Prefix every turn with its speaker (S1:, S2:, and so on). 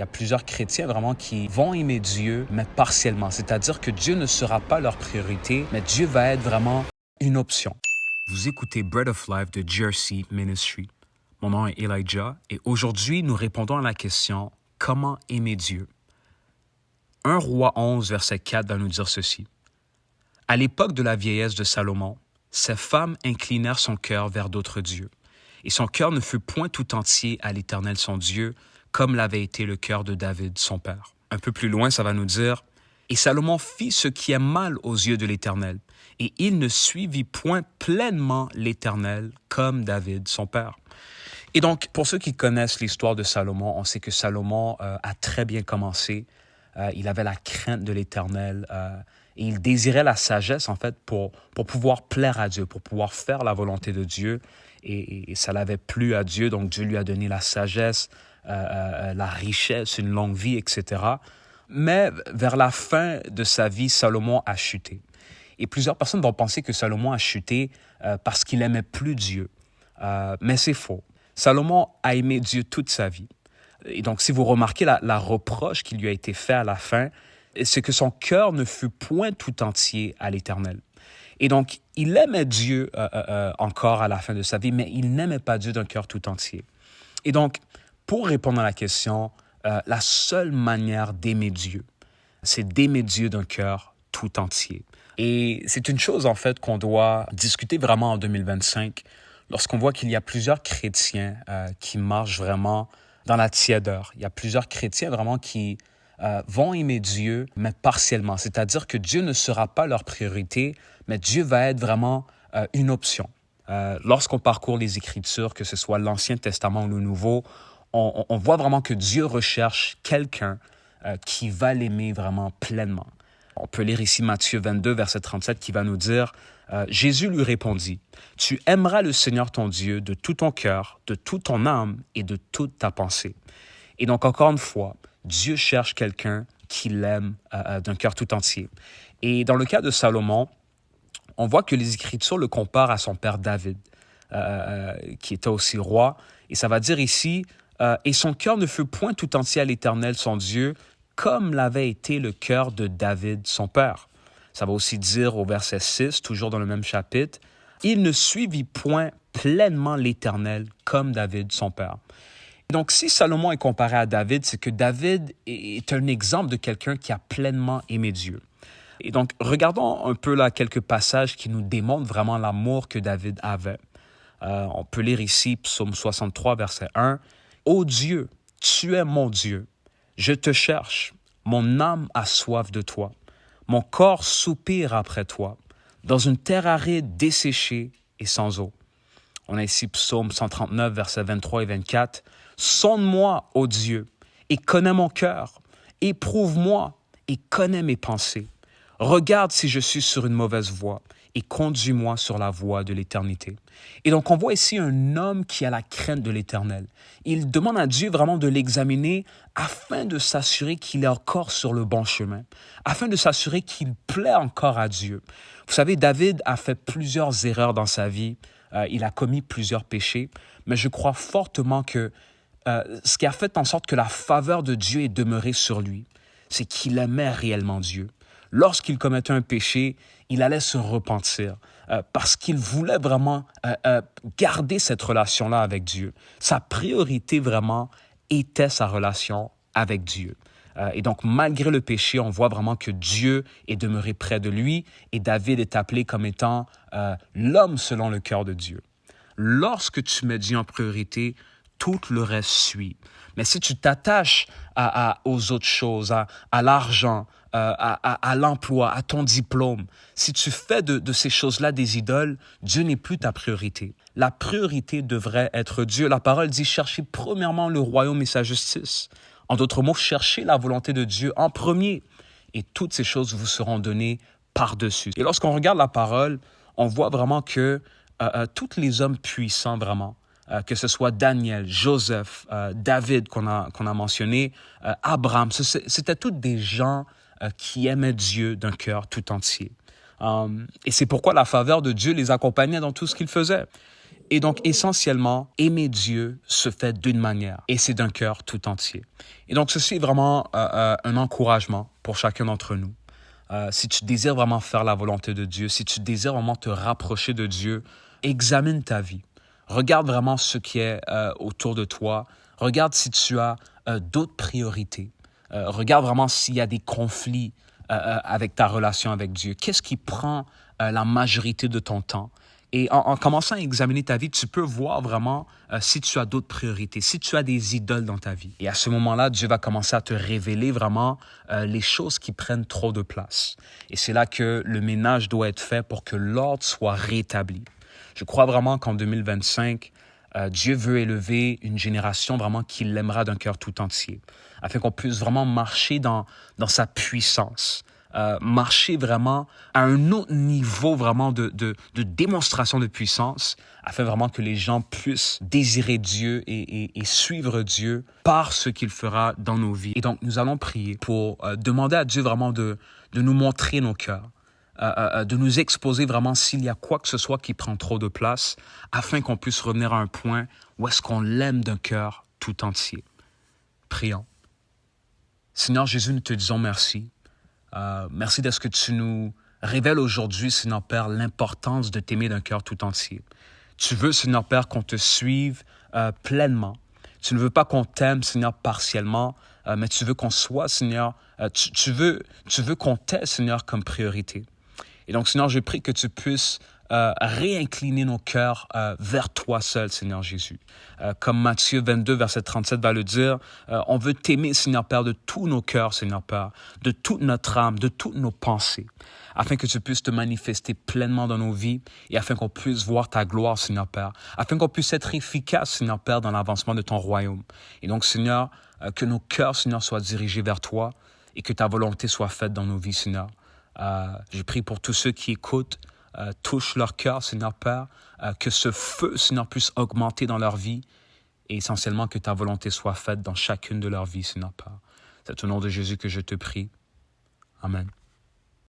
S1: y a plusieurs chrétiens vraiment qui vont aimer Dieu, mais partiellement. C'est-à-dire que Dieu ne sera pas leur priorité, mais Dieu va être vraiment une option. Vous écoutez Bread of Life de Jersey Ministry. Mon nom est Elijah et aujourd'hui, nous répondons à la question « Comment aimer Dieu ?» 1 Roi 11, verset 4 va nous dire ceci. « À l'époque de la vieillesse de Salomon, ces femmes inclinèrent son cœur vers d'autres dieux, et son cœur ne fut point tout entier à l'Éternel son Dieu, comme l'avait été le cœur de David son père. » Un peu plus loin, ça va nous dire « Et Salomon fit ce qui est mal aux yeux de l'Éternel, et il ne suivit point pleinement l'Éternel comme David son père. » Et donc, pour ceux qui connaissent l'histoire de Salomon, on sait que Salomon a très bien commencé. Il avait la crainte de l'Éternel et il désirait la sagesse, en fait, pour pouvoir plaire à Dieu, pour pouvoir faire la volonté de Dieu. Et ça l'avait plu à Dieu, donc Dieu lui a donné la sagesse, la richesse, une longue vie, etc. Mais vers la fin de sa vie, Salomon a chuté. Et plusieurs personnes vont penser que Salomon a chuté parce qu'il n'aimait plus Dieu. Mais c'est faux. Salomon a aimé Dieu toute sa vie. Et donc, si vous remarquez la reproche qui lui a été faite à la fin, c'est que son cœur ne fut point tout entier à l'Éternel. Et donc, il aimait Dieu encore à la fin de sa vie, mais il n'aimait pas Dieu d'un cœur tout entier. Et donc, pour répondre à la question, la seule manière d'aimer Dieu, c'est d'aimer Dieu d'un cœur tout entier. Et c'est une chose, en fait, qu'on doit discuter vraiment en 2025, lorsqu'on voit qu'il y a plusieurs chrétiens qui marchent vraiment dans la tiédeur. Il y a plusieurs chrétiens vraiment qui vont aimer Dieu, mais partiellement. C'est-à-dire que Dieu ne sera pas leur priorité, mais Dieu va être vraiment une option. Lorsqu'on parcourt les Écritures, que ce soit l'Ancien Testament ou le Nouveau, on voit vraiment que Dieu recherche quelqu'un qui va l'aimer vraiment pleinement. On peut lire ici Matthieu 22, verset 37, qui va nous dire Jésus lui répondit, « Tu aimeras le Seigneur ton Dieu de tout ton cœur, de toute ton âme et de toute ta pensée. » Et donc, encore une fois, Dieu cherche quelqu'un qui l'aime d'un cœur tout entier. Et dans le cas de Salomon, on voit que les Écritures le comparent à son père David, qui était aussi roi. Et ça va dire ici, « Et son cœur ne fut point tout entier à l'Éternel son Dieu, comme l'avait été le cœur de David son père. » Ça va aussi dire au verset 6, toujours dans le même chapitre, « Il ne suivit point pleinement l'Éternel comme David son père. » Donc, si Salomon est comparé à David, c'est que David est un exemple de quelqu'un qui a pleinement aimé Dieu. Et donc, regardons un peu là quelques passages qui nous démontrent vraiment l'amour que David avait. On peut lire ici Psaume 63, verset 1. « Ô Dieu, tu es mon Dieu. Je te cherche. Mon âme a soif de toi. Mon corps soupire après toi, dans une terre aride, desséchée et sans eau. » On a ici Psaume 139, versets 23 et 24. « Sonde-moi, ô Dieu, et connais mon cœur. Éprouve-moi et connais mes pensées. Regarde si je suis sur une mauvaise voie et conduis-moi sur la voie de l'éternité. » Et donc, on voit ici un homme qui a la crainte de l'Éternel. Il demande à Dieu vraiment de l'examiner afin de s'assurer qu'il est encore sur le bon chemin, afin de s'assurer qu'il plaît encore à Dieu. Vous savez, David a fait plusieurs erreurs dans sa vie. Il a commis plusieurs péchés, mais je crois fortement que ce qui a fait en sorte que la faveur de Dieu est demeurée sur lui, c'est qu'il aimait réellement Dieu. Lorsqu'il commettait un péché, il allait se repentir parce qu'il voulait vraiment garder cette relation-là avec Dieu. Sa priorité vraiment était sa relation avec Dieu. Et donc, malgré le péché, on voit vraiment que Dieu est demeuré près de lui et David est appelé comme étant l'homme selon le cœur de Dieu. Lorsque tu mets Dieu en priorité, tout le reste suit. Mais si tu t'attaches aux autres choses, à l'argent, à l'emploi, à ton diplôme, si tu fais de ces choses-là des idoles, Dieu n'est plus ta priorité. La priorité devrait être Dieu. La parole dit « Cherchez premièrement le royaume et sa justice ». En d'autres mots, cherchez la volonté de Dieu en premier et toutes ces choses vous seront données par-dessus. Et lorsqu'on regarde la parole, on voit vraiment que tous les hommes puissants vraiment, que ce soit Daniel, Joseph, David qu'on a mentionné, Abraham, c'était tous des gens qui aimaient Dieu d'un cœur tout entier. Et c'est pourquoi la faveur de Dieu les accompagnait dans tout ce qu'ils faisaient. Et donc, essentiellement, aimer Dieu se fait d'une manière, et c'est d'un cœur tout entier. Et donc, ceci est vraiment un encouragement pour chacun d'entre nous. Si tu désires vraiment faire la volonté de Dieu, si tu désires vraiment te rapprocher de Dieu, examine ta vie. Regarde vraiment ce qui est autour de toi. Regarde si tu as d'autres priorités. Regarde vraiment s'il y a des conflits avec ta relation avec Dieu. Qu'est-ce qui prend la majorité de ton temps? Et en commençant à examiner ta vie, tu peux voir vraiment si tu as d'autres priorités, si tu as des idoles dans ta vie. Et à ce moment-là, Dieu va commencer à te révéler vraiment les choses qui prennent trop de place. Et c'est là que le ménage doit être fait pour que l'ordre soit rétabli. Je crois vraiment qu'en 2025, Dieu veut élever une génération vraiment qui l'aimera d'un cœur tout entier, afin qu'on puisse vraiment marcher dans sa puissance. Marcher vraiment à un autre niveau vraiment de démonstration de puissance, afin vraiment que les gens puissent désirer Dieu et suivre Dieu par ce qu'il fera dans nos vies. Et donc, nous allons prier pour demander à Dieu vraiment de nous montrer nos cœurs, de nous exposer vraiment s'il y a quoi que ce soit qui prend trop de place, afin qu'on puisse revenir à un point où est-ce qu'on l'aime d'un cœur tout entier. Prions. Seigneur Jésus, nous te disons merci. Merci de ce que tu nous révèles aujourd'hui, Seigneur Père, l'importance de t'aimer d'un cœur tout entier. Tu veux, Seigneur Père, qu'on te suive pleinement. Tu ne veux pas qu'on t'aime, Seigneur, partiellement, mais tu veux qu'on soit, Seigneur, tu veux qu'on t'ait, Seigneur, comme priorité. Et donc, Seigneur, je prie que tu puisses réincliner nos cœurs vers toi seul, Seigneur Jésus. Comme Matthieu 22, verset 37 va le dire, on veut t'aimer, Seigneur Père, de tous nos cœurs, Seigneur Père, de toute notre âme, de toutes nos pensées, afin que tu puisses te manifester pleinement dans nos vies et afin qu'on puisse voir ta gloire, Seigneur Père, afin qu'on puisse être efficace, Seigneur Père, dans l'avancement de ton royaume. Et donc, Seigneur, que nos cœurs, Seigneur, soient dirigés vers toi et que ta volonté soit faite dans nos vies, Seigneur. Je prie pour tous ceux qui écoutent, touche leur cœur, Seigneur Père, que ce feu, Seigneur, puisse augmenter dans leur vie et essentiellement que ta volonté soit faite dans chacune de leurs vies, Seigneur Père. C'est au nom de Jésus que je te prie. Amen.